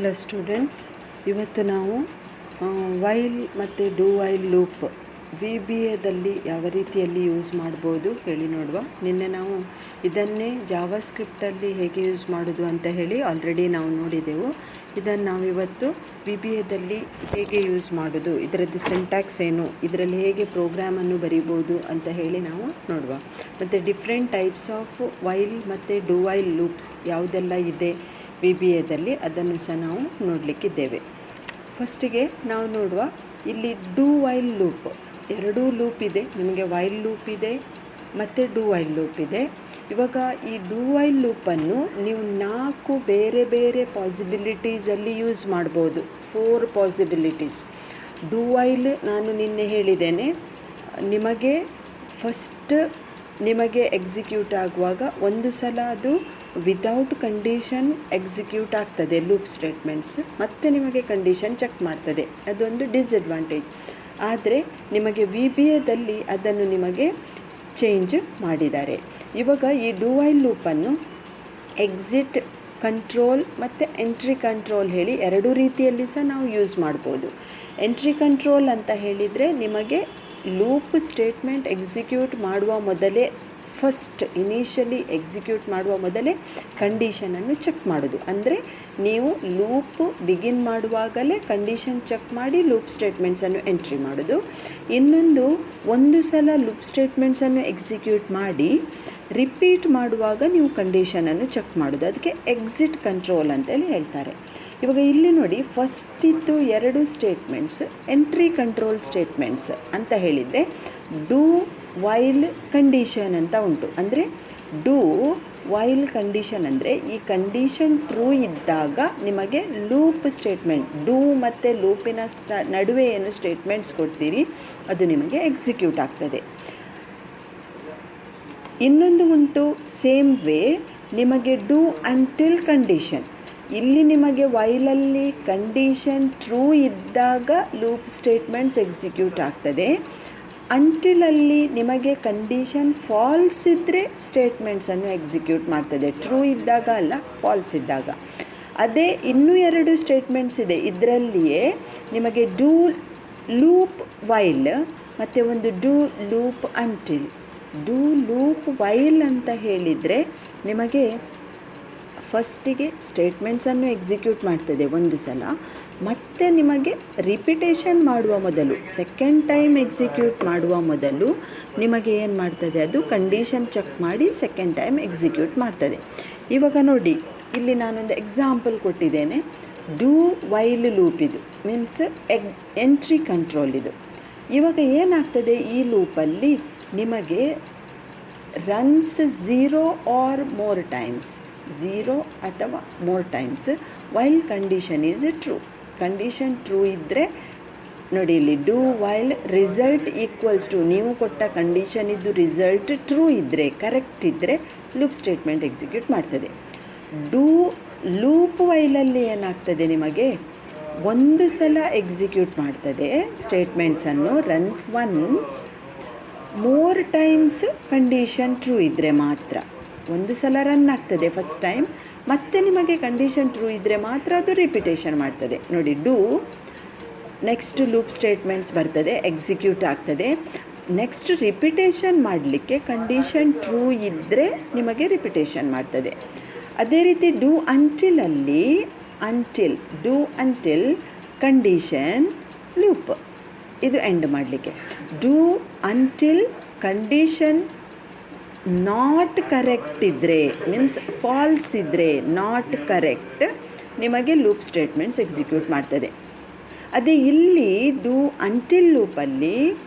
Hello students, ಇವತ್ತು ನಾವು while ಮತ್ತು ಡೂ ವೈಲ್ ಲೂಪ್ VBAದಲ್ಲಿ ಯಾವ ರೀತಿಯಲ್ಲಿ ಯೂಸ್ ಮಾಡ್ಬೋದು ಹೇಳಿ ನೋಡುವ. ನಿನ್ನೆ ನಾವು ಇದನ್ನೇ ಜಾವಾ ಸ್ಕ್ರಿಪ್ಟಲ್ಲಿ ಹೇಗೆ ಯೂಸ್ ಮಾಡೋದು ಅಂತ ಹೇಳಿ ಆಲ್ರೆಡಿ ನಾವು ನೋಡಿದೆವು. ಇದನ್ನು ನಾವು ಇವತ್ತು VBAದಲ್ಲಿ ಹೇಗೆ ಯೂಸ್ ಮಾಡೋದು, ಇದರದ್ದು ಸಿಂಟ್ಯಾಕ್ಸ್ ಏನು, ಇದರಲ್ಲಿ ಹೇಗೆ ಪ್ರೋಗ್ರಾಮನ್ನು ಬರಿಬೋದು ಅಂತ ಹೇಳಿ ನಾವು ನೋಡುವ. ಮತ್ತು ಡಿಫ್ರೆಂಟ್ ಟೈಪ್ಸ್ ಆಫ್ ವೈಲ್ ಮತ್ತು ಡೂ ವೈಲ್ ಲೂಪ್ಸ್ ಯಾವುದೆಲ್ಲ ಇದೆ VBAದಲ್ಲಿ ಅದನ್ನು ಸಹ ನಾವು ನೋಡಲಿಕ್ಕಿದ್ದೇವೆ. ಫಸ್ಟಿಗೆ ನಾವು ನೋಡುವ, ಇಲ್ಲಿ ಡೂ ವೈಲ್ ಲೂಪ್, ಎರಡೂ ಲೂಪ್ ಇದೆ. ನಿಮಗೆ ವೈಲ್ ಲೂಪ್ ಇದೆ ಮತ್ತು ಡೂ ವೈಲ್ ಲೂಪ್ ಇದೆ. ಇವಾಗ ಈ ಡೂ ವೈಲ್ ಲೂಪನ್ನು ನೀವು 4 ಬೇರೆ ಬೇರೆ ಪಾಸಿಬಿಲಿಟೀಸಲ್ಲಿ ಯೂಸ್ ಮಾಡ್ಬೋದು. 4 ಪಾಸಿಬಿಲಿಟೀಸ್. ಡೂ ವೈಲ್ ನಾನು ನಿನ್ನೆ ಹೇಳಿದ್ದೇನೆ, ನಿಮಗೆ ಎಕ್ಸಿಕ್ಯೂಟ್ ಆಗುವಾಗ ಒಂದು ಸಲ ಅದು ವಿತೌಟ್ ಕಂಡೀಷನ್ ಎಕ್ಸಿಕ್ಯೂಟ್ ಆಗ್ತದೆ ಲೂಪ್ ಸ್ಟೇಟ್ಮೆಂಟ್ಸ್, ಮತ್ತು ನಿಮಗೆ ಕಂಡೀಷನ್ ಚೆಕ್ ಮಾಡ್ತದೆ. ಅದೊಂದು ಡಿಸ್ಅಡ್ವಾಂಟೇಜ್. ಆದರೆ ನಿಮಗೆ VBAದಲ್ಲಿ ಅದನ್ನು ನಿಮಗೆ ಚೇಂಜ್ ಮಾಡಿದ್ದಾರೆ. ಇವಾಗ ಈ ಡೂ ವೈಲ್ ಲೂಪನ್ನು ಎಕ್ಸಿಟ್ ಕಂಟ್ರೋಲ್ ಮತ್ತು ಎಂಟ್ರಿ ಕಂಟ್ರೋಲ್ ಹೇಳಿ ಎರಡೂ ರೀತಿಯಲ್ಲಿ ಸಹ ನಾವು ಯೂಸ್ ಮಾಡ್ಬೋದು. ಎಂಟ್ರಿ ಕಂಟ್ರೋಲ್ ಅಂತ ಹೇಳಿದರೆ ನಿಮಗೆ ಲೂಪ್ ಸ್ಟೇಟ್ಮೆಂಟ್ ಎಕ್ಸಿಕ್ಯೂಟ್ ಮಾಡುವ ಮೊದಲೇ, ಇನಿಷಿಯಲಿ ಎಕ್ಸಿಕ್ಯೂಟ್ ಮಾಡುವ ಮೊದಲೇ ಕಂಡೀಷನನ್ನು ಚೆಕ್ ಮಾಡೋದು. ಅಂದರೆ ನೀವು ಲೂಪ್ ಬಿಗಿನ್ ಮಾಡುವಾಗಲೇ ಕಂಡೀಷನ್ ಚೆಕ್ ಮಾಡಿ ಲೂಪ್ ಸ್ಟೇಟ್ಮೆಂಟ್ಸನ್ನು ಎಂಟ್ರಿ ಮಾಡೋದು. ಇನ್ನೊಂದು, ಒಂದು ಸಲ ಲೂಪ್ ಸ್ಟೇಟ್ಮೆಂಟ್ಸನ್ನು ಎಕ್ಸಿಕ್ಯೂಟ್ ಮಾಡಿ ರಿಪೀಟ್ ಮಾಡುವಾಗ ನೀವು ಕಂಡೀಷನನ್ನು ಚೆಕ್ ಮಾಡೋದು. ಅದಕ್ಕೆ ಎಕ್ಸಿಟ್ ಕಂಟ್ರೋಲ್ ಅಂತೇಳಿ ಹೇಳ್ತಾರೆ. ಇವಾಗ ಇಲ್ಲಿ ನೋಡಿ, ಫಸ್ಟಿದ್ದು 2 ಸ್ಟೇಟ್ಮೆಂಟ್ಸ್ ಎಂಟ್ರಿ ಕಂಟ್ರೋಲ್ ಸ್ಟೇಟ್ಮೆಂಟ್ಸ್ ಅಂತ ಹೇಳಿದರೆ ಡೂ ವೈಲ್ ಕಂಡೀಷನ್ ಅಂತ ಉಂಟು. ಅಂದರೆ ಡೂ ವೈಲ್ ಕಂಡೀಷನ್ ಅಂದರೆ ಈ ಕಂಡೀಷನ್ ಟ್ರೂ ಇದ್ದಾಗ ನಿಮಗೆ ಲೂಪ್ ಸ್ಟೇಟ್ಮೆಂಟ್, ಡೂ ಮತ್ತು ಲೂಪಿನ ನಡುವೆ ಏನು ಸ್ಟೇಟ್ಮೆಂಟ್ಸ್ ಕೊಡ್ತೀರಿ ಅದು ನಿಮಗೆ ಎಕ್ಸಿಕ್ಯೂಟ್ ಆಗ್ತದೆ. ಇನ್ನೊಂದು ಉಂಟು ಸೇಮ್ ವೇ, ನಿಮಗೆ ಡೂ ಅಂಟಿಲ್ ಕಂಡೀಷನ್. ಇಲ್ಲಿ ನಿಮಗೆ ವೈಲಲ್ಲಿ ಕಂಡೀಷನ್ ಟ್ರೂ ಇದ್ದಾಗ ಲೂಪ್ ಸ್ಟೇಟ್ಮೆಂಟ್ಸ್ ಎಕ್ಸಿಕ್ಯೂಟ್ ಆಗ್ತದೆ. ಅಂಟಿಲಲ್ಲಿ ನಿಮಗೆ ಕಂಡೀಷನ್ ಫಾಲ್ಸ್ ಇದ್ದರೆ ಸ್ಟೇಟ್ಮೆಂಟ್ಸನ್ನು ಎಕ್ಸಿಕ್ಯೂಟ್ ಮಾಡ್ತದೆ, ಟ್ರೂ ಇದ್ದಾಗ ಅಲ್ಲ, ಫಾಲ್ಸ್ ಇದ್ದಾಗ. ಅದೇ ಇನ್ನೂ 2 ಸ್ಟೇಟ್ಮೆಂಟ್ಸ್ ಇದೆ. ಇದರಲ್ಲಿಯೇ ನಿಮಗೆ ಡೂ ಲೂಪ್ ವೈಲ್ ಮತ್ತು ಒಂದು do loop until. Do loop while ಅಂತ ಹೇಳಿದರೆ ನಿಮಗೆ ಫಸ್ಟಿಗೆ ಸ್ಟೇಟ್ಮೆಂಟ್ಸನ್ನು ಎಕ್ಸಿಕ್ಯೂಟ್ ಮಾಡ್ತದೆ ಒಂದು ಸಲ, ಮತ್ತು ನಿಮಗೆ ರಿಪಿಟೇಷನ್ ಮಾಡುವ ಮೊದಲು, ಸೆಕೆಂಡ್ ಟೈಮ್ ಎಕ್ಸಿಕ್ಯೂಟ್ ಮಾಡುವ ಮೊದಲು ನಿಮಗೆ ಏನು ಮಾಡ್ತದೆ, ಅದು ಕಂಡೀಷನ್ ಚೆಕ್ ಮಾಡಿ ಸೆಕೆಂಡ್ ಟೈಮ್ ಎಕ್ಸಿಕ್ಯೂಟ್ ಮಾಡ್ತದೆ. ಇವಾಗ ನೋಡಿ, ಇಲ್ಲಿ ನಾನೊಂದು ಎಕ್ಸಾಂಪಲ್ ಕೊಟ್ಟಿದ್ದೇನೆ. ಡೂ ವೈಲ್ ಲೂಪ್ ಇದು ಮೀನ್ಸ್ ಎಂಟ್ರಿ ಕಂಟ್ರೋಲ್ ಇದು. ಇವಾಗ ಏನಾಗ್ತದೆ, ಈ ಲೂಪಲ್ಲಿ ನಿಮಗೆ ರನ್ಸ್ 0 ಆರ್ ಮೋರ್ ಟೈಮ್ಸ್, 0 ಅಥವಾ more times while condition is true. Condition true ಇದ್ದರೆ ನೋಡಿ, ಇಲ್ಲಿ do while result equals to, ನೀವು ಕೊಟ್ಟ ಕಂಡೀಷನ್ ಇದ್ದು ರಿಸಲ್ಟ್ ಟ್ರೂ ಇದ್ದರೆ, ಕರೆಕ್ಟ್ ಇದ್ದರೆ ಲೂಪ್ ಸ್ಟೇಟ್ಮೆಂಟ್ ಎಕ್ಸಿಕ್ಯೂಟ್ ಮಾಡ್ತದೆ. ಡೂ ಲೂಪ್ ವೈಲಲ್ಲಿ ಏನಾಗ್ತದೆ, ನಿಮಗೆ ಒಂದು ಸಲ ಎಕ್ಸಿಕ್ಯೂಟ್ ಮಾಡ್ತದೆ ಸ್ಟೇಟ್ಮೆಂಟ್ಸನ್ನು, runs once, more times condition true ಇದ್ದರೆ ಮಾತ್ರ. ಒಂದು ಸಲ ರನ್ ಆಗ್ತದೆ ಫಸ್ಟ್ ಟೈಮ್, ಮತ್ತು ನಿಮಗೆ ಕಂಡೀಷನ್ ಟ್ರೂ ಇದ್ದರೆ ಮಾತ್ರ ಅದು ರಿಪಿಟೇಷನ್ ಮಾಡ್ತದೆ. ನೋಡಿ, ಡೂ ನೆಕ್ಸ್ಟ್ ಲೂಪ್ ಸ್ಟೇಟ್ಮೆಂಟ್ಸ್ ಬರ್ತದೆ, ಎಕ್ಸಿಕ್ಯೂಟ್ ಆಗ್ತದೆ. ನೆಕ್ಸ್ಟ್ ರಿಪಿಟೇಷನ್ ಮಾಡಲಿಕ್ಕೆ ಕಂಡೀಷನ್ ಟ್ರೂ ಇದ್ದರೆ ನಿಮಗೆ ರಿಪಿಟೇಷನ್ ಮಾಡ್ತದೆ. ಅದೇ ರೀತಿ ಡೂ ಅಂಟಿಲಲ್ಲಿ ಡೂ ಅಂಟಿಲ್ ಕಂಡೀಷನ್ ಲೂಪ್ ಇದು ಎಂಡ್ ಮಾಡಲಿಕ್ಕೆ. Do until condition not correct ಇದ್ದರೆ, ಮೀನ್ಸ್ ಫಾಲ್ಸ್ ಇದ್ದರೆ, ನಾಟ್ ಕರೆಕ್ಟ್, ನಿಮಗೆ ಲೂಪ್ ಸ್ಟೇಟ್ಮೆಂಟ್ಸ್ ಎಕ್ಸಿಕ್ಯೂಟ್ ಮಾಡ್ತದೆ. ಅದೇ ಇಲ್ಲಿ ಡೂ ಅಂಟಿಲ್ ಲೂಪಲ್ಲಿ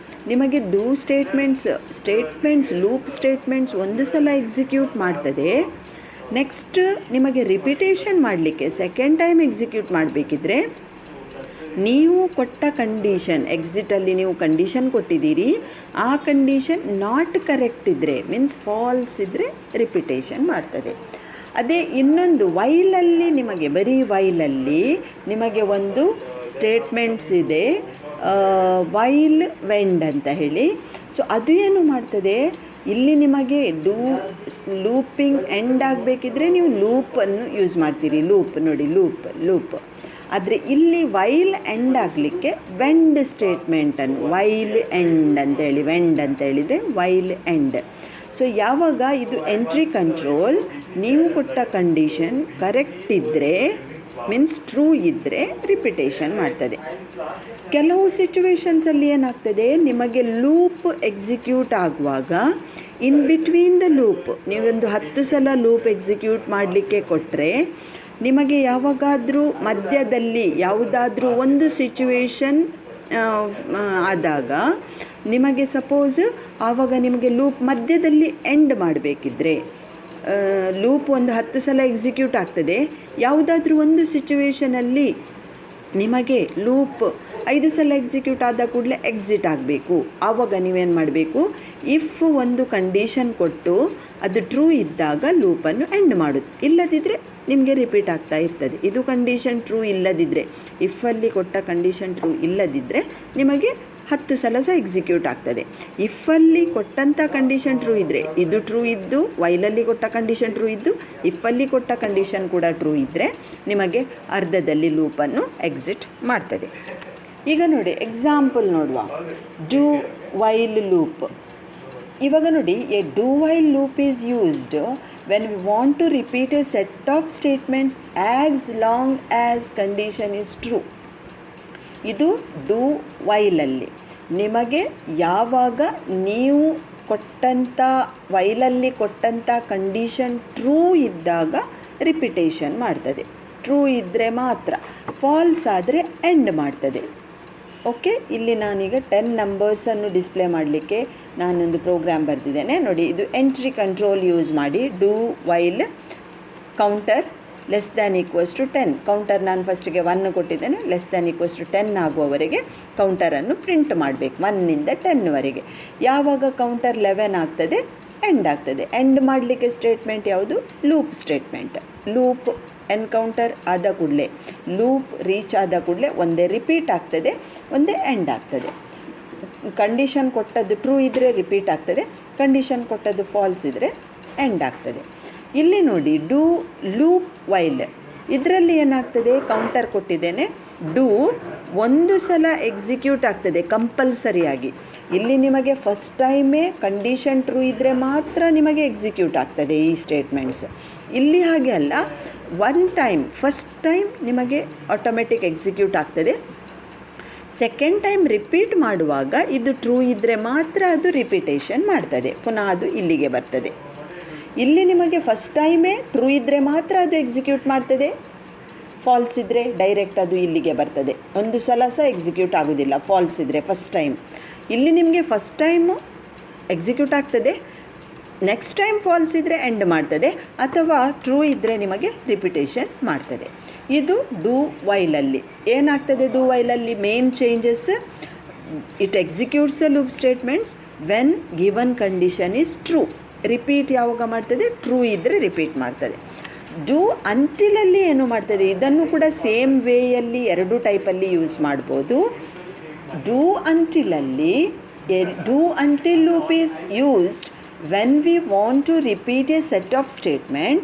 ನಿಮಗೆ ಡೂ ಸ್ಟೇಟ್ಮೆಂಟ್ಸ್ ಲೂಪ್ ಸ್ಟೇಟ್ಮೆಂಟ್ಸ್ ಒಂದು ಸಲ ಎಕ್ಸಿಕ್ಯೂಟ್ ಮಾಡ್ತದೆ. ನೆಕ್ಸ್ಟ್ ನಿಮಗೆ ರಿಪಿಟೇಷನ್ ಮಾಡಲಿಕ್ಕೆ ಸೆಕೆಂಡ್ ಟೈಮ್ ಎಕ್ಸಿಕ್ಯೂಟ್ ಮಾಡಬೇಕಿದ್ರೆ ನೀವು ಕೊಟ್ಟ ಕಂಡೀಷನ್, ಎಕ್ಸಿಟಲ್ಲಿ ನೀವು ಕಂಡೀಷನ್ ಕೊಟ್ಟಿದ್ದೀರಿ, ಆ ಕಂಡೀಷನ್ ನಾಟ್ ಕರೆಕ್ಟ್ ಇದ್ದರೆ, ಮೀನ್ಸ್ ಫಾಲ್ಸ್ ಇದ್ದರೆ ರಿಪಿಟೇಷನ್ ಮಾಡ್ತದೆ. ಅದೇ ಇನ್ನೊಂದು ವೈಲಲ್ಲಿ ನಿಮಗೆ, ಬರೀ ವೈಲಲ್ಲಿ ನಿಮಗೆ ಒಂದು ಸ್ಟೇಟ್ಮೆಂಟ್ಸ್ ಇದೆ, ವೈಲ್ ವೆಂಡ್ ಅಂತ ಹೇಳಿ. ಸೊ ಅದು ಏನು ಮಾಡ್ತದೆ, ಇಲ್ಲಿ ನಿಮಗೆ ಲೂಪಿಂಗ್ ಎಂಡ್ ಆಗಬೇಕಿದ್ರೆ ನೀವು ಲೂಪನ್ನು ಯೂಸ್ ಮಾಡ್ತೀರಿ. ಲೂಪ್ ನೋಡಿ, ಲೂಪ್ ಆದರೆ ಇಲ್ಲಿ ವೈಲ್ ಎಂಡ್ ಆಗಲಿಕ್ಕೆ ವೆಂಡ್ ಸ್ಟೇಟ್ಮೆಂಟನ್ನು ವೈಲ್ ಎಂಡ್ ಅಂತೇಳಿ ವೆಂಡ್ ಅಂತ ಹೇಳಿದರೆ ವೈಲ್ ಎಂಡ್. ಸೊ ಯಾವಾಗ ಇದು ಎಂಟ್ರಿ ಕಂಟ್ರೋಲ್ ನೀವು ಕೊಟ್ಟ ಕಂಡೀಷನ್ ಕರೆಕ್ಟ್ ಇದ್ದರೆ ಮೀನ್ಸ್ ಟ್ರೂ ಇದ್ದರೆ ರಿಪಿಟೇಷನ್ ಮಾಡ್ತದೆ. ಕೆಲವು ಸಿಚುವೇಶನ್ಸಲ್ಲಿ ಏನಾಗ್ತದೆ, ನಿಮಗೆ ಲೂಪ್ ಎಕ್ಸಿಕ್ಯೂಟ್ ಆಗುವಾಗ ಇನ್ ಬಿಟ್ವೀನ್ ದ ಲೂಪ್ ನೀವೊಂದು 10 ಸಲ ಲೂಪ್ ಎಕ್ಸಿಕ್ಯೂಟ್ ಮಾಡಲಿಕ್ಕೆ ಕೊಟ್ಟರೆ ನಿಮಗೆ ಯಾವಾಗಾದರೂ ಮಧ್ಯದಲ್ಲಿ ಯಾವುದಾದ್ರೂ ಒಂದು ಸಿಚುವೇಶನ್ ಆದಾಗ ನಿಮಗೆ ಸಪೋಸ್ ಆವಾಗ ನಿಮಗೆ ಲೂಪ್ ಮಧ್ಯದಲ್ಲಿ ಎಂಡ್ ಮಾಡಬೇಕಿದ್ರೆ ಲೂಪ್ ಒಂದು 10 ಸಲ ಎಕ್ಸಿಕ್ಯೂಟ್ ಆಗ್ತದೆ, ಯಾವುದಾದ್ರೂ ಒಂದು ಸಿಚುವೇಷನಲ್ಲಿ ನಿಮಗೆ ಲೂಪ್ 5 ಸಲ ಎಕ್ಸಿಕ್ಯೂಟ್ ಆದ ಕೂಡಲೇ ಎಕ್ಸಿಟ್ ಆಗಬೇಕು. ಆವಾಗ ನೀವೇನು ಮಾಡಬೇಕು, ಇಫ್ ಒಂದು ಕಂಡೀಷನ್ ಕೊಟ್ಟು ಅದು ಟ್ರೂ ಇದ್ದಾಗ ಲೂಪನ್ನು ಎಂಡ್ ಮಾಡೋದು, ಇಲ್ಲದಿದ್ದರೆ ನಿಮಗೆ ರಿಪೀಟ್ ಆಗ್ತಾ ಇರ್ತದೆ. ಇದು ಕಂಡೀಷನ್ ಟ್ರೂ ಇಲ್ಲದಿದ್ದರೆ, ಇಫಲ್ಲಿ ಕೊಟ್ಟ ಕಂಡೀಷನ್ ಟ್ರೂ ಇಲ್ಲದಿದ್ದರೆ ನಿಮಗೆ 10 ಸಲ ಸಹ ಎಕ್ಸಿಕ್ಯೂಟ್ ಆಗ್ತದೆ. ಇಫಲ್ಲಿ ಕೊಟ್ಟಂಥ ಕಂಡೀಷನ್ ಟ್ರೂ ಇದ್ದರೆ, ಇದು ಟ್ರೂ ಇದ್ದು ವೈಲಲ್ಲಿ ಕೊಟ್ಟ ಕಂಡೀಷನ್ ಟ್ರೂ ಇದ್ದು ಇಫಲ್ಲಿ ಕೊಟ್ಟ ಕಂಡೀಷನ್ ಕೂಡ ಟ್ರೂ ಇದ್ದರೆ ನಿಮಗೆ ಅರ್ಧದಲ್ಲಿ ಲೂಪನ್ನು ಎಕ್ಸಿಟ್ ಮಾಡ್ತದೆ. ಈಗ ನೋಡಿ ಎಕ್ಸಾಂಪಲ್ ನೋಡುವ. Do while loop. ಇವಾಗ ನೋಡಿ, a do while loop is used when we want to repeat a set of statements as long as condition is true. ಇದು ಡೂ ವೈಲಲ್ಲಿ ನಿಮಗೆ ಯಾವಾಗ ನೀವು ಕೊಟ್ಟಂಥ ವೈಲಲ್ಲಿ ಕೊಟ್ಟಂಥ ಕಂಡೀಷನ್ ಟ್ರೂ ಇದ್ದಾಗ ರಿಪಿಟೇಷನ್ ಮಾಡ್ತದೆ. ಟ್ರೂ ಇದ್ದರೆ ಮಾತ್ರ, ಫಾಲ್ಸ್ ಆದರೆ ಎಂಡ್ ಮಾಡ್ತದೆ. ಓಕೆ, ಇಲ್ಲಿ ನಾನೀಗ 10 ನಂಬರ್ಸನ್ನು ಡಿಸ್ಪ್ಲೇ ಮಾಡಲಿಕ್ಕೆ ನಾನೊಂದು ಪ್ರೋಗ್ರಾಮ್ ಬರೆದಿದ್ದೇನೆ ನೋಡಿ. ಇದು ಎಂಟ್ರಿ ಕಂಟ್ರೋಲ್ ಯೂಸ್ ಮಾಡಿ do while counter less than equals to 10. Counter ನಾನು ಫಸ್ಟಿಗೆ 1 ಕೊಟ್ಟಿದ್ದೇನೆ, ಲೆಸ್ ದ್ಯಾನ್ ಈಕ್ವಲ್ಸ್ ಟು 10 ಆಗುವವರೆಗೆ ಕೌಂಟರನ್ನು ಪ್ರಿಂಟ್ ಮಾಡಬೇಕು 1ಇಂದ 10ವರೆಗೆ. ಯಾವಾಗ ಕೌಂಟರ್ 11 ಆಗ್ತದೆ ಎಂಡ್ ಆಗ್ತದೆ. ಎಂಡ್ ಮಾಡಲಿಕ್ಕೆ ಸ್ಟೇಟ್ಮೆಂಟ್ ಯಾವುದು? Loop statement. ಲೂಪ್ ಎನ್ಕೌಂಟರ್ ಆದ ಕೂಡಲೇ, ಲೂಪ್ ರೀಚ್ ಆದ ಕೂಡಲೇ ಒಂದೇ ರಿಪೀಟ್ ಆಗ್ತದೆ, ಒಂದೇ ಎಂಡ್ ಆಗ್ತದೆ. ಕಂಡೀಷನ್ ಕೊಟ್ಟದ್ದು ಟ್ರೂ ಇದ್ದರೆ ರಿಪೀಟ್ ಆಗ್ತದೆ, ಕಂಡೀಷನ್ ಕೊಟ್ಟದ್ದು ಫಾಲ್ಸ್ ಇದ್ದರೆ ಎಂಡ್ ಆಗ್ತದೆ. ಇಲ್ಲಿ ನೋಡಿ ಡೂ ಲೂಪ್ ವೈಲ್, ಇದರಲ್ಲಿ ಏನಾಗ್ತದೆ, ಕೌಂಟರ್ ಕೊಟ್ಟಿದ್ದೇನೆ, ಡೂ ಒಂದು ಸಲ ಎಕ್ಸಿಕ್ಯೂಟ್ ಆಗ್ತದೆ ಕಂಪಲ್ಸರಿಯಾಗಿ. ಇಲ್ಲಿ ನಿಮಗೆ ಫಸ್ಟ್ ಟೈಮೇ ಕಂಡೀಷನ್ ಟ್ರೂ ಇದ್ದರೆ ಮಾತ್ರ ನಿಮಗೆ ಎಕ್ಸಿಕ್ಯೂಟ್ ಆಗ್ತದೆ ಈ ಸ್ಟೇಟ್ಮೆಂಟ್ಸ್. ಇಲ್ಲಿ ಹಾಗೆ ಅಲ್ಲ, ಒನ್ ಟೈಮ್ ಫಸ್ಟ್ ಟೈಮ್ ನಿಮಗೆ ಆಟೋಮೆಟಿಕ್ ಎಕ್ಸಿಕ್ಯೂಟ್ ಆಗ್ತದೆ. ಸೆಕೆಂಡ್ ಟೈಮ್ ರಿಪೀಟ್ ಮಾಡುವಾಗ ಇದು ಟ್ರೂ ಇದ್ದರೆ ಮಾತ್ರ ಅದು ರಿಪಿಟೇಷನ್ ಮಾಡ್ತದೆ, ಪುನಃ ಅದು ಇಲ್ಲಿಗೆ ಬರ್ತದೆ. ಇಲ್ಲಿ ನಿಮಗೆ ಫಸ್ಟ್ ಟೈಮೇ ಟ್ರೂ ಇದ್ದರೆ ಮಾತ್ರ ಅದು ಎಕ್ಸಿಕ್ಯೂಟ್ ಮಾಡ್ತದೆ, ಫಾಲ್ಸ್ ಇದ್ದರೆ ಡೈರೆಕ್ಟ್ ಅದು ಇಲ್ಲಿಗೆ ಬರ್ತದೆ. ಒಂದು ಸಲ ಸಹ ಎಕ್ಸಿಕ್ಯೂಟ್ ಆಗೋದಿಲ್ಲ ಫಾಲ್ಸ್ ಇದ್ದರೆ ಫಸ್ಟ್ ಟೈಮ್. ಇಲ್ಲಿ ನಿಮಗೆ ಫಸ್ಟ್ ಟೈಮು ಎಕ್ಸಿಕ್ಯೂಟ್ ಆಗ್ತದೆ, ನೆಕ್ಸ್ಟ್ ಟೈಮ್ ಫಾಲ್ಸ್ ಇದ್ದರೆ ಎಂಡ್ ಮಾಡ್ತದೆ, ಅಥವಾ ಟ್ರೂ ಇದ್ದರೆ ನಿಮಗೆ ರಿಪಿಟೇಷನ್ ಮಾಡ್ತದೆ. ಇದು ಡೂ ವೈಲಲ್ಲಿ ಏನಾಗ್ತದೆ. ಡೂ ವೈಲಲ್ಲಿ main changes, it executes the loop statements when given condition is true. Repeat ಯಾವಾಗ ಮಾಡ್ತದೆ? ಟ್ರೂ ಇದ್ದರೆ ರಿಪೀಟ್ ಮಾಡ್ತದೆ. ಡೂ ಅಂಟಿಲಲ್ಲಿ ಏನು ಮಾಡ್ತದೆ, ಇದನ್ನು ಕೂಡ ಸೇಮ್ ವೇಯಲ್ಲಿ 2 ಟೈಪಲ್ಲಿ ಯೂಸ್ ಮಾಡ್ಬೋದು. ಡೂ ಅಂಟಿಲಲ್ಲಿ do until loop is used when we want to repeat a set of statement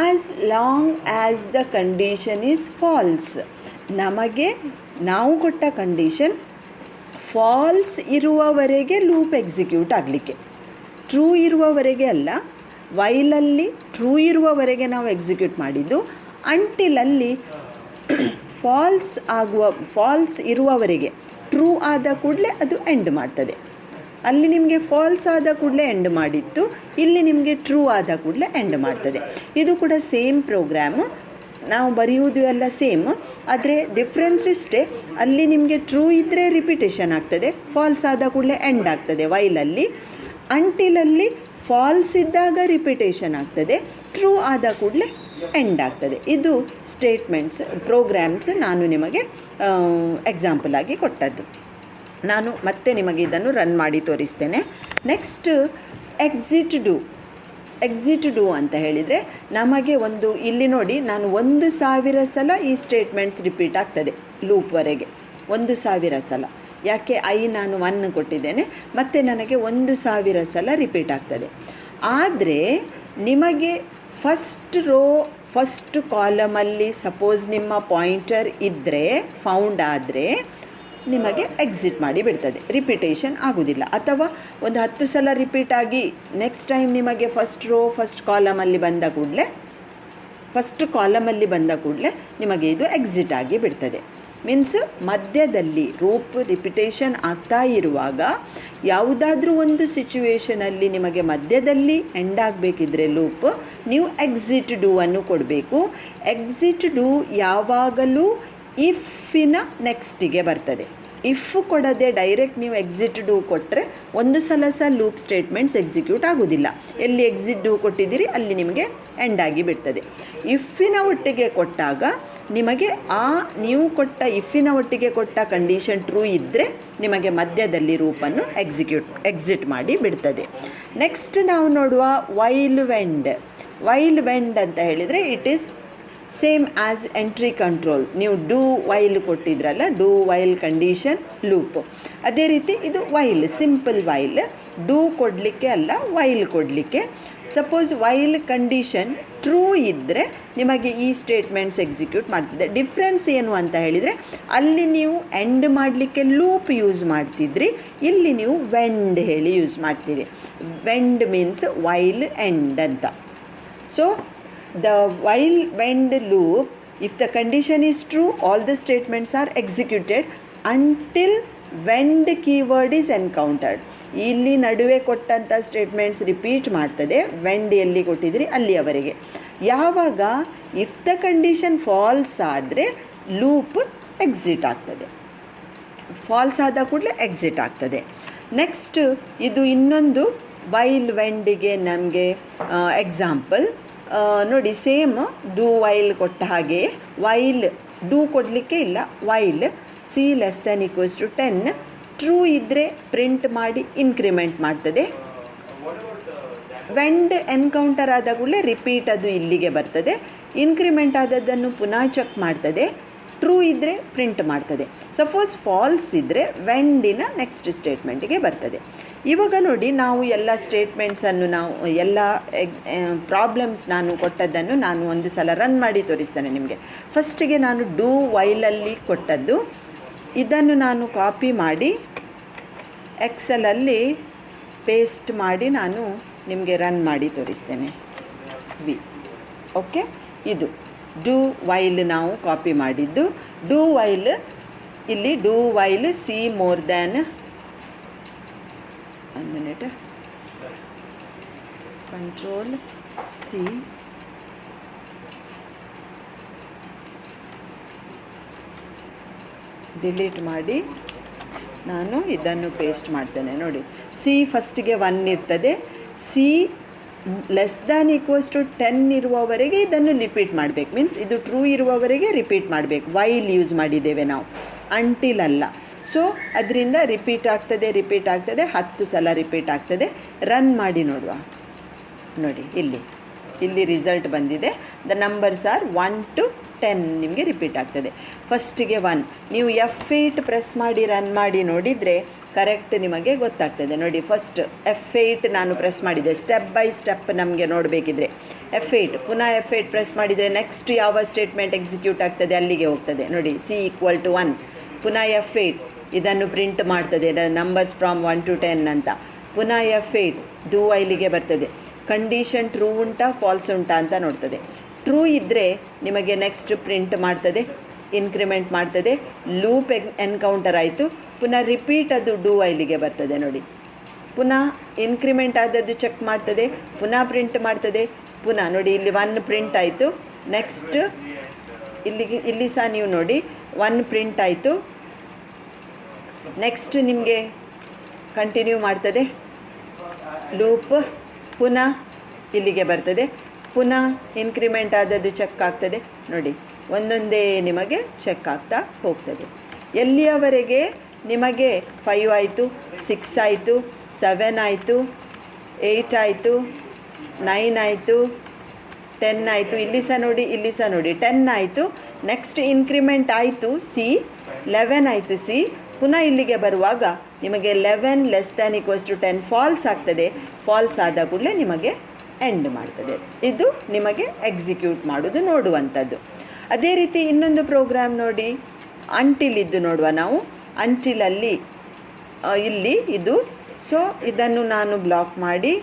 as long as the condition is false. ನಮಗೆ ನಾವು ಕೊಟ್ಟ ಕಂಡೀಷನ್ ಫಾಲ್ಸ್ ಇರುವವರೆಗೆ ಲೂಪ್ ಎಕ್ಸಿಕ್ಯೂಟ್ ಆಗಲಿಕ್ಕೆ, ಟ್ರೂ ಇರುವವರೆಗೆ ಅಲ್ಲ. ವೈಲಲ್ಲಿ ಟ್ರೂ ಇರುವವರೆಗೆ ನಾವು ಎಕ್ಸಿಕ್ಯೂಟ್ ಮಾಡಿದ್ದು, ಅಂಟಿಲಲ್ಲಿ ಫಾಲ್ಸ್ ಇರುವವರೆಗೆ, ಟ್ರೂ ಆದ ಕೂಡಲೇ ಅದು ಎಂಡ್ ಮಾಡ್ತದೆ. ಅಲ್ಲಿ ನಿಮಗೆ ಫಾಲ್ಸ್ ಆದ ಕೂಡಲೇ ಎಂಡ್ ಮಾಡಿತ್ತು, ಇಲ್ಲಿ ನಿಮಗೆ ಟ್ರೂ ಆದ ಕೂಡಲೇ ಎಂಡ್ ಮಾಡ್ತದೆ. ಇದು ಕೂಡ ಸೇಮ್ ಪ್ರೋಗ್ರಾಮು, ನಾವು ಬರೆಯುವುದು ಎಲ್ಲ ಸೇಮ್, ಆದರೆ ಡಿಫ್ರೆನ್ಸ್ ಇಷ್ಟೇ. ಅಲ್ಲಿ ನಿಮಗೆ ಟ್ರೂ ಇದ್ದರೆ ರಿಪಿಟೇಷನ್ ಆಗ್ತದೆ, ಫಾಲ್ಸ್ ಆದ ಕೂಡಲೇ ಎಂಡ್ ಆಗ್ತದೆ ವೈಲಲ್ಲಿ. ಅಂಟಿಲಲ್ಲಿ ಫಾಲ್ಸ್ ಇದ್ದಾಗ ರಿಪಿಟೇಷನ್ ಆಗ್ತದೆ, ಟ್ರೂ ಆದ ಕೂಡಲೇ ಎಂಡ್ ಆಗ್ತದೆ. ಇದು ಸ್ಟೇಟ್ಮೆಂಟ್ಸ್ ಪ್ರೋಗ್ರಾಮ್ಸ್ ನಾನು ನಿಮಗೆ ಎಕ್ಸಾಂಪಲ್ ಆಗಿ ಕೊಟ್ಟದ್ದು. ನಾನು ಮತ್ತೆ ನಿಮಗೆ ಇದನ್ನು ರನ್ ಮಾಡಿ ತೋರಿಸ್ತೇನೆ. ನೆಕ್ಸ್ಟ್ ಎಕ್ಸಿಟ್ ಡೂ ಅಂತ ಹೇಳಿದರೆ ನಮಗೆ ಒಂದು, ಇಲ್ಲಿ ನೋಡಿ ನಾನು 1000 ಸಲ ಈ ಸ್ಟೇಟ್ಮೆಂಟ್ಸ್ ರಿಪೀಟ್ ಆಗ್ತದೆ ಲೂಪ್ವರೆಗೆ, 1000 ಸಲ. ಯಾಕೆ ನಾನು 1 ಕೊಟ್ಟಿದ್ದೇನೆ, ಮತ್ತು ನನಗೆ 1000 ಸಲ ರಿಪೀಟ್ ಆಗ್ತದೆ. ಆದರೆ ನಿಮಗೆ ಫಸ್ಟ್ ರೋ ಫಸ್ಟ್ ಕಾಲಮಲ್ಲಿ ಸಪೋಸ್ ನಿಮ್ಮ ಪಾಯಿಂಟರ್ ಇದ್ದರೆ ಫೌಂಡ್ ಆದರೆ ನಿಮಗೆ ಎಕ್ಸಿಟ್ ಮಾಡಿ ಬಿಡ್ತದೆ, ರಿಪಿಟೇಷನ್ ಆಗೋದಿಲ್ಲ. ಅಥವಾ ಒಂದು 10 ಸಲ ರಿಪೀಟ್ ಆಗಿ ನೆಕ್ಸ್ಟ್ ಟೈಮ್ ನಿಮಗೆ ಫಸ್ಟ್ ಕಾಲಮಲ್ಲಿ ಬಂದ ಕೂಡಲೇ ನಿಮಗೆ ಇದು ಎಕ್ಸಿಟ್ ಆಗಿ ಬಿಡ್ತದೆ. ಮೀನ್ಸ್ ಮಧ್ಯದಲ್ಲಿ ರೂಪ್ ರಿಪಿಟೇಷನ್ ಆಗ್ತಾ ಇರುವಾಗ ಯಾವುದಾದ್ರೂ ಒಂದು ಸಿಚುವೇಷನಲ್ಲಿ ನಿಮಗೆ ಮಧ್ಯದಲ್ಲಿ ಎಂಡ್ ಆಗಬೇಕಿದ್ರೆ ಲೂಪ್, ನೀವು ಎಕ್ಸಿಟ್ ಡೂ ಅನ್ನು ಕೊಡಬೇಕು. ಎಕ್ಸಿಟ್ ಡೂ ಯಾವಾಗಲೂ ಇಫಿನ ನೆಕ್ಸ್ಟಿಗೆ ಬರ್ತದೆ. ಇಫ್ ಕೊಡದೆ ಡೈರೆಕ್ಟ್ ನೀವು ಎಕ್ಸಿಟ್ ಡೂ ಕೊಟ್ಟರೆ ಒಂದು ಸಲ ಲೂಪ್ ಸ್ಟೇಟ್ಮೆಂಟ್ಸ್ ಎಕ್ಸಿಕ್ಯೂಟ್ ಆಗೋದಿಲ್ಲ. ಎಲ್ಲಿ ಎಕ್ಸಿಟ್ ಡೂ ಕೊಟ್ಟಿದ್ದೀರಿ ಅಲ್ಲಿ ನಿಮಗೆ ಎಂಡ್ ಆಗಿ ಬಿಡ್ತದೆ. ಇಫಿನ ಒಟ್ಟಿಗೆ ಕೊಟ್ಟಾಗ ನಿಮಗೆ ನೀವು ಇಫಿನ ಒಟ್ಟಿಗೆ ಕೊಟ್ಟ ಕಂಡೀಷನ್ ಟ್ರೂ ಇದ್ದರೆ ನಿಮಗೆ ಮಧ್ಯದಲ್ಲಿ ರೂಪನ್ನು ಎಕ್ಸಿಟ್ ಮಾಡಿ ಬಿಡ್ತದೆ. ನೆಕ್ಸ್ಟ್ ನಾವು ನೋಡುವ ವೈಲ್ ವೆಂಡ್ ಅಂತ ಹೇಳಿದರೆ it is same as entry control. ನೀವು ಡೂ ವೈಲ್ ಕೊಟ್ಟಿದ್ರಲ್ಲ, ಡೂ ವೈಲ್ ಕಂಡೀಷನ್ ಲೂಪ್, ಅದೇ ರೀತಿ ಇದು ವೈಲ್, ಸಿಂಪಲ್ ವೈಲ್. ಡೂ ಕೊಡಲಿಕ್ಕೆ ಅಲ್ಲ, ವೈಲ್ ಕೊಡಲಿಕ್ಕೆ. ಸಪೋಸ್ ವೈಲ್ ಕಂಡೀಷನ್ ಟ್ರೂ ಇದ್ದರೆ ನಿಮಗೆ ಈ ಸ್ಟೇಟ್ಮೆಂಟ್ಸ್ ಎಕ್ಸಿಕ್ಯೂಟ್ ಮಾಡ್ತಿದೆ. ಡಿಫ್ರೆನ್ಸ್ ಏನು ಅಂತ ಹೇಳಿದರೆ, ಅಲ್ಲಿ ನೀವು ಎಂಡ್ ಮಾಡಲಿಕ್ಕೆ ಲೂಪ್ ಯೂಸ್ ಮಾಡ್ತಿದ್ರಿ, ಇಲ್ಲಿ ನೀವು ವೆಂಡ್ ಹೇಳಿ ಯೂಸ್ ಮಾಡ್ತೀರಿ. ವೆಂಡ್ ಮೀನ್ಸ್ ವೈಲ್ ಎಂಡ್ ಅಂತ. So the while wend loop, if the condition is true, all the statements are executed until wend keyword is encountered. ಇಲ್ಲಿ ನಡುವೆ ಕೊಟ್ಟಂಥ ಸ್ಟೇಟ್ಮೆಂಟ್ಸ್ ರಿಪೀಟ್ ಮಾಡ್ತದೆ, ವೆಂಡ್ ಎಲ್ಲಿ ಕೊಟ್ಟಿದ್ರಿ ಅಲ್ಲಿಯವರೆಗೆ. ಯಾವಾಗ ಇಫ್ ದ ಕಂಡೀಷನ್ ಫಾಲ್ಸ್ ಆದರೆ loop exit ಆಗ್ತದೆ, ಫಾಲ್ಸ್ ಆದ ಕೂಡಲೇ ಎಕ್ಸಿಟ್ ಆಗ್ತದೆ. ನೆಕ್ಸ್ಟ್ ಇದು ಇನ್ನೊಂದು ವೈಲ್ ವೆಂಡಿಗೆ ನಮಗೆ ಎಕ್ಸಾಂಪಲ್ ನೋಡಿ. ಸೇಮ್ ಡೂ ವೈಲ್ ಕೊಟ್ಟ ಹಾಗೆ ವೈಲ್ ಡೂ ಕೊಡಲಿಕ್ಕೆ ಇಲ್ಲ, ವೈಲ್ C<10 ಟ್ರೂ ಇದ್ದರೆ ಪ್ರಿಂಟ್ ಮಾಡಿ ಇನ್ಕ್ರಿಮೆಂಟ್ ಮಾಡ್ತದೆ. ವೆಂಡ್ ಎನ್ಕೌಂಟರ್ ಆದ ಕೂಡಲೇ ರಿಪೀಟ್ ಅದು ಇಲ್ಲಿಗೆ ಬರ್ತದೆ. ಇನ್ಕ್ರಿಮೆಂಟ್ ಆದದ್ದನ್ನು ಪುನಃ ಚೆಕ್ ಮಾಡ್ತದೆ. ಟ್ರೂ ಇದ್ದರೆ ಪ್ರಿಂಟ್ ಮಾಡ್ತದೆ. ಸಪೋಸ್ ಫಾಲ್ಸ್ ಇದ್ದರೆ ವೆಂಡಿನ ನೆಕ್ಸ್ಟ್ ಸ್ಟೇಟ್ಮೆಂಟಿಗೆ ಬರ್ತದೆ. ಇವಾಗ ನೋಡಿ, ನಾವು ಎಲ್ಲ ಸ್ಟೇಟ್ಮೆಂಟ್ಸನ್ನು ಎಲ್ಲ ಪ್ರಾಬ್ಲಮ್ಸ್ ನಾನು ಕೊಟ್ಟದ್ದನ್ನು ನಾನು ಒಂದು ಸಲ ರನ್ ಮಾಡಿ ತೋರಿಸ್ತೇನೆ ನಿಮಗೆ. ಫಸ್ಟಿಗೆ ನಾನು ಡೂ ವೈಲಲ್ಲಿ ಕೊಟ್ಟದ್ದು, ಇದನ್ನು ನಾನು ಕಾಪಿ ಮಾಡಿ ಎಕ್ಸೆಲಲ್ಲಿ ಪೇಸ್ಟ್ ಮಾಡಿ ನಾನು ನಿಮಗೆ ರನ್ ಮಾಡಿ ತೋರಿಸ್ತೇನೆ. ಓಕೆ, ಇದು ಡೂ ವೈಲ್ ನಾವು ಕಾಪಿ ಮಾಡಿದ್ದು. ಡೂ ವೈಲ್ ಇಲ್ಲಿ do while C more than 1 minute Control C delete ಮಾಡಿ ನಾನು ಇದನ್ನು ಪೇಸ್ಟ್ ಮಾಡ್ತೇನೆ. ನೋಡಿ, C ಫಸ್ಟಿಗೆ 1 ಇರ್ತದೆ. C<10 ಇರುವವರೆಗೆ ಇದನ್ನು ರಿಪೀಟ್ ಮಾಡಬೇಕು. ಮೀನ್ಸ್ ಇದು ಟ್ರೂ ಇರುವವರೆಗೆ ರಿಪೀಟ್ ಮಾಡಬೇಕು. ವೈಲ್ ಯೂಸ್ ಮಾಡಿದ್ದೇವೆ ನಾವು, ಅಂಟಿಲ್ ಅಲ್ಲ. ಸೊ ಅದರಿಂದ ರಿಪೀಟ್ ಆಗ್ತದೆ 10 ಸಲ ರಿಪೀಟ್ ಆಗ್ತದೆ. ರನ್ ಮಾಡಿ ನೋಡುವ. ನೋಡಿ, ಇಲ್ಲಿ ರಿಸಲ್ಟ್ ಬಂದಿದೆ. ದ ನಂಬರ್ಸ್ ಆರ್ 1 to 10 ನಿಮಗೆ ರಿಪೀಟ್ ಆಗ್ತದೆ. ಫಸ್ಟಿಗೆ 1, ನೀವು F8 ಪ್ರೆಸ್ ಮಾಡಿ ರನ್ ಮಾಡಿ ನೋಡಿದರೆ ಕರೆಕ್ಟ್ ನಿಮಗೆ ಗೊತ್ತಾಗ್ತದೆ. ನೋಡಿ, ಫಸ್ಟ್ F8 ನಾನು ಪ್ರೆಸ್ ಮಾಡಿದೆ. ಸ್ಟೆಪ್ ಬೈ ಸ್ಟೆಪ್ ನಮಗೆ ನೋಡಬೇಕಿದ್ರೆ F8 ಪುನಃ F8 ಪ್ರೆಸ್ ಮಾಡಿದರೆ ನೆಕ್ಸ್ಟ್ ಯಾವ ಸ್ಟೇಟ್ಮೆಂಟ್ ಎಕ್ಸಿಕ್ಯೂಟ್ ಆಗ್ತದೆ ಅಲ್ಲಿಗೆ ಹೋಗ್ತದೆ. ನೋಡಿ, C=1, ಪುನಃ F8 ಇದನ್ನು ಪ್ರಿಂಟ್ ಮಾಡ್ತದೆ, ನಂಬರ್ಸ್ ಫ್ರಾಮ್ 1 to 10 ಅಂತ. ಪುನಃ F8 ಡೂ ವೈಲಿಗೆ ಬರ್ತದೆ. ಕಂಡೀಷನ್ ಟ್ರೂ ಉಂಟಾ ಫಾಲ್ಸ್ ಉಂಟಾ ಅಂತ ನೋಡ್ತದೆ. ಟ್ರೂ ಇದ್ದರೆ ನಿಮಗೆ ನೆಕ್ಸ್ಟ್ ಪ್ರಿಂಟ್ ಮಾಡ್ತದೆ, ಇನ್ಕ್ರಿಮೆಂಟ್ ಮಾಡ್ತದೆ. ಲೂಪ್ ಎನ್ಕೌಂಟರ್ ಆಯಿತು. ಪುನಃ ರಿಪೀಟ್ ಅದು ಡೂ ವೈಲಿಗೆ ಬರ್ತದೆ. ನೋಡಿ, ಪುನಃ ಇನ್ಕ್ರಿಮೆಂಟ್ ಆದದ್ದು ಚೆಕ್ ಮಾಡ್ತದೆ, ಪುನಃ ಪ್ರಿಂಟ್ ಮಾಡ್ತದೆ. ಪುನಃ ನೋಡಿ, ಇಲ್ಲಿ 1 ಪ್ರಿಂಟ್ ಆಯಿತು. ನೆಕ್ಸ್ಟ್ ಇಲ್ಲಿ ಸಹ ನೀವು ನೋಡಿ 1 ಪ್ರಿಂಟ್ ಆಯಿತು. ನೆಕ್ಸ್ಟ್ ನಿಮಗೆ ಕಂಟಿನ್ಯೂ ಮಾಡ್ತದೆ ಲೂಪ್. ಪುನಃ ಇಲ್ಲಿಗೆ ಬರ್ತದೆ. ಪುನಃ ಇನ್ಕ್ರಿಮೆಂಟ್ ಆದದ್ದು ಚೆಕ್ ಆಗ್ತದೆ. ನೋಡಿ, ಒಂದೊಂದೇ ನಿಮಗೆ ಚೆಕ್ ಆಗ್ತಾ ಹೋಗ್ತದೆ. ಎಲ್ಲಿಯವರೆಗೆ ನಿಮಗೆ 5 ಆಯಿತು, 6 ಆಯಿತು, 7 ಆಯಿತು, 8 ಆಯಿತು, 9 ಆಯಿತು, 10 ಆಯಿತು. ಇಲ್ಲಿ ಸಹ ನೋಡಿ 10 ಆಯಿತು. ನೆಕ್ಸ್ಟ್ ಇನ್ಕ್ರಿಮೆಂಟ್ ಆಯಿತು C11 ಆಯಿತು. ಪುನಃ ಇಲ್ಲಿಗೆ ಬರುವಾಗ ನಿಮಗೆ 11 <10 ಫಾಲ್ಸ್ ಆಗ್ತದೆ. ಫಾಲ್ಸ್ ಆದ ಕೂಡಲೇ ನಿಮಗೆ ಎಂಡ್ ಮಾಡ್ತದೆ. ಇದು ನಿಮಗೆ ಎಕ್ಸಿಕ್ಯೂಟ್ ಮಾಡೋದು ನೋಡುವಂಥದ್ದು. ಅದೇ ರೀತಿ ಇನ್ನೊಂದು ಪ್ರೋಗ್ರಾಮ್ ನೋಡಿ, ಅಂಟಿಲಿದ್ದು ನೋಡುವ ನಾವು. ಅಂಟಿಲಲ್ಲಿ ಇಲ್ಲಿ ಇದು, ಸೊ ಇದನ್ನು ನಾನು ಬ್ಲಾಕ್ ಮಾಡಿ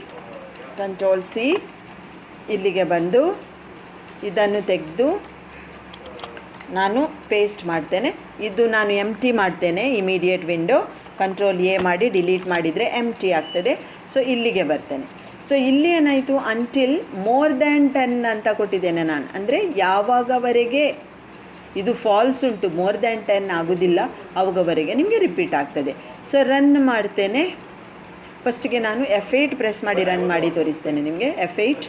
Ctrl+C ಇಲ್ಲಿಗೆ ಬಂದು ಇದನ್ನು ತೆಗೆದು ನಾನು ಪೇಸ್ಟ್ ಮಾಡ್ತೇನೆ. ಇದು ನಾನು ಎಂಟಿ ಮಾಡ್ತೇನೆ, ಇಮಿಡಿಯೇಟ್ ವಿಂಡೋ. Ctrl+A ಮಾಡಿ ಡಿಲೀಟ್ ಮಾಡಿದರೆ ಎಂಟಿ ಆಗ್ತದೆ. ಸೊ ಇಲ್ಲಿಗೆ ಬರ್ತೇನೆ. ಸೊ ಇಲ್ಲಿ ಏನಾಯಿತು, ಅಂಟಿಲ್ ಮೋರ್ ದ್ಯಾನ್ 10 ಅಂತ ಕೊಟ್ಟಿದ್ದೇನೆ ನಾನು. ಅಂದರೆ ಯಾವಾಗವರೆಗೆ ಇದು ಫಾಲ್ಸ್ ಉಂಟು, ಮೋರ್ ದ್ಯಾನ್ 10 ಆಗೋದಿಲ್ಲ, ಅವಾಗವರೆಗೆ ನಿಮಗೆ ರಿಪೀಟ್ ಆಗ್ತದೆ. ಸೊ ರನ್ ಮಾಡ್ತೇನೆ. ಫಸ್ಟಿಗೆ ನಾನು F8 ಪ್ರೆಸ್ ಮಾಡಿ ರನ್ ಮಾಡಿ ತೋರಿಸ್ತೇನೆ ನಿಮಗೆ. F8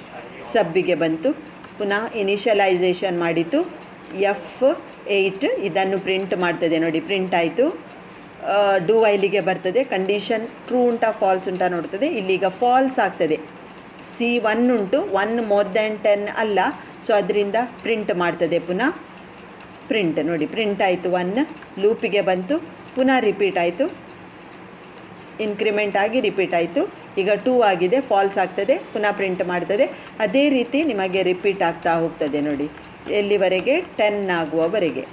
ಸಬ್ಬಿಗೆ ಬಂತು, ಪುನಃ ಇನಿಷಿಯಲೈಸೇಷನ್ ಮಾಡಿತು. F8 ಇದನ್ನು ಪ್ರಿಂಟ್ ಮಾಡ್ತದೆ ನೋಡಿ, ಪ್ರಿಂಟ್ ಆಯಿತು. ಡೂ ವೈಲಿಗೆ ಬರ್ತದೆ, ಕಂಡೀಷನ್ ಟ್ರೂ ಉಂಟಾ ಫಾಲ್ಸ್ ಉಂಟಾ ನೋಡ್ತದೆ. ಇಲ್ಲಿಗ ಫಾಲ್ಸ್ ಆಗ್ತದೆ. C1 ಉಂಟು, 1 ಮೋರ್ ದ್ಯಾನ್ 10 ಅಲ್ಲ, ಸೊ ಅದರಿಂದ ಪ್ರಿಂಟ್ ಮಾಡ್ತದೆ. ಪುನಃ ಪ್ರಿಂಟ್ ನೋಡಿ, ಪ್ರಿಂಟ್ ಆಯಿತು. 1 ಲೂಪಿಗೆ ಬಂತು, ಪುನಃ ರಿಪೀಟ್ ಆಯಿತು, ಇನ್ಕ್ರಿಮೆಂಟ್ ಆಗಿ ರಿಪೀಟ್ ಆಯಿತು. ಈಗ 2 ಆಗಿದೆ, ಫಾಲ್ಸ್ ಆಗ್ತದೆ, ಪುನಃ ಪ್ರಿಂಟ್ ಮಾಡ್ತದೆ. ಅದೇ ರೀತಿ ನಿಮಗೆ ರಿಪೀಟ್ ಆಗ್ತಾ ಹೋಗ್ತದೆ ನೋಡಿ, ಎಲ್ಲಿವರೆಗೆ 10 ಆಗುವವರೆಗೆ.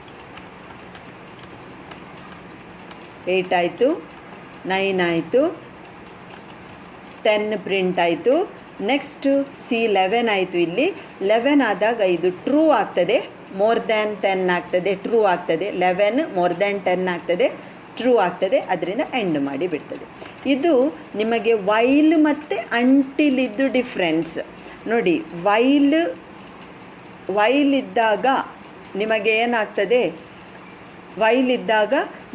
8 ಆಯಿತು, 9 ಆಯಿತು, 10 ಪ್ರಿಂಟ್ ಆಯಿತು. ನೆಕ್ಸ್ಟು C11 ಆಯಿತು. ಇಲ್ಲಿ 11 ಆದಾಗ ಇದು ಟ್ರೂ ಆಗ್ತದೆ, ಮೋರ್ ದ್ಯಾನ್ 10 ಆಗ್ತದೆ, ಟ್ರೂ ಆಗ್ತದೆ. 11 ಮೋರ್ ದ್ಯಾನ್ 10 ಆಗ್ತದೆ, ಟ್ರೂ ಆಗ್ತದೆ, ಅದರಿಂದ ಎಂಡ್ ಮಾಡಿ ಬಿಡ್ತದೆ. ಇದು ನಿಮಗೆ ವೈಲ್ ಮತ್ತು ಅಂಟಿಲಿದ್ದು ಡಿಫ್ರೆನ್ಸ್ ನೋಡಿ. ವೈಲ್ ಇದ್ದಾಗ ನಿಮಗೆ ಏನಾಗ್ತದೆ, ವೈಲ್ ಇದ್ದಾಗ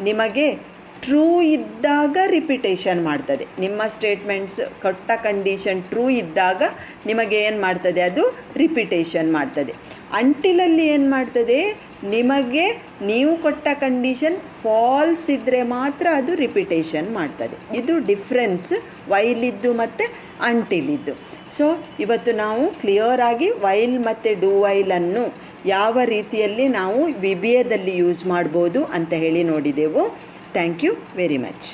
ನಿಮಗೆ ಟ್ರೂ ಇದ್ದಾಗ ರಿಪಿಟೇಷನ್ ಮಾಡ್ತದೆ. ನಿಮ್ಮ ಸ್ಟೇಟ್ಮೆಂಟ್ಸ್ ಕೊಟ್ಟ ಕಂಡೀಷನ್ ಟ್ರೂ ಇದ್ದಾಗ ನಿಮಗೆ ಏನು ಮಾಡ್ತದೆ, ಅದು ರಿಪಿಟೇಷನ್ ಮಾಡ್ತದೆ. ಅಂಟಿಲಲ್ಲಿ ಏನು ಮಾಡ್ತದೆ, ನಿಮಗೆ ನೀವು ಕೊಟ್ಟ ಕಂಡೀಷನ್ ಫಾಲ್ಸ್ ಇದ್ದರೆ ಮಾತ್ರ ಅದು ರಿಪಿಟೇಷನ್ ಮಾಡ್ತದೆ. ಇದು ಡಿಫ್ರೆನ್ಸ್ ವೈಲಿದ್ದು ಮತ್ತು ಅಂಟಿಲಿದ್ದು. ಸೊ ಇವತ್ತು ನಾವು ಕ್ಲಿಯರ್ ಆಗಿ ವೈಲ್ ಮತ್ತು ಡೂ ವೈಲನ್ನು ಯಾವ ರೀತಿಯಲ್ಲಿ ನಾವು VBAದಲ್ಲಿ ಯೂಸ್ ಮಾಡ್ಬೋದು ಅಂತ ಹೇಳಿ ನೋಡಿದೆವು. Thank you very much.